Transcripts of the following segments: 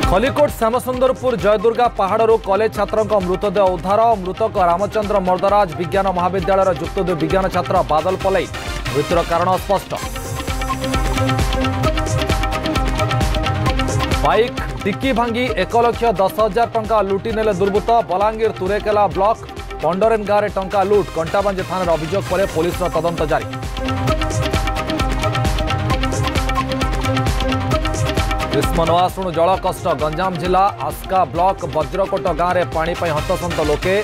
खलिकोट श्यामसुंदरपुर जयदुर्गा पहाड़ू college छात्रों मृतदेह उद्धार। मृतक रामचंद्र मर्दराज विज्ञान महाविद्यालय जुक्त 2 विज्ञान छात्र बादल पलई। मृत्युर कारण अस्पष्ट। बाइक डिक्की भांगी 1,10,000 टंका लुटि नेले दुर्बृत्त। बलांगीर तुरेकेला ब्लॉक पंडरेन गाँव में टंका लुट। कंटाबांजी थाना अभियोग पर पुलिस तदंत जारी। ग्रीष्म नआसुणु जल कष्ट। गंजाम जिला आस्का ब्लॉक वज्रकोट गाँव में पानी हंतसंत लोके।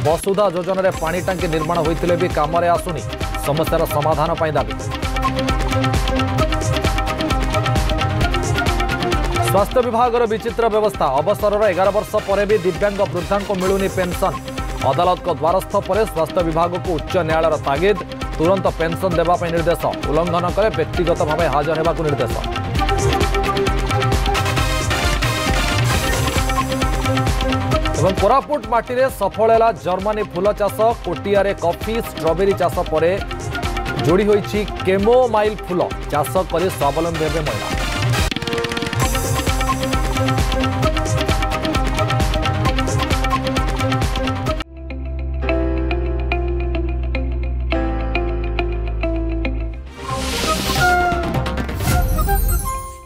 वसुधा योजन में पानी टांकी निर्माण होते भी काम आसुनी। समस्यार समाधान पर दाबी। स्वास्थ्य विभाग विचित्र व्यवस्था। अवसर 11 वर्ष पर भी दिव्यांग वृद्धा को मिलूनी पेंशन। अदालत को द्वारस्थ पर स्वास्थ्य विभाग को उच्च न्यायालय तागिद। तुरंत पेंशन देवाई निर्देश। उल्लंघन कले व्यक्तिगत भाव हाजर होगा निर्देश। कोरापुट माटी रे सफल है जर्मनी फूल चाष। कोटिया कॉफी स्ट्रॉबेरी चाष पर जोड़ी होईछि केमोमाइल फूल चाष कर स्वावलंबी हेबे महिला।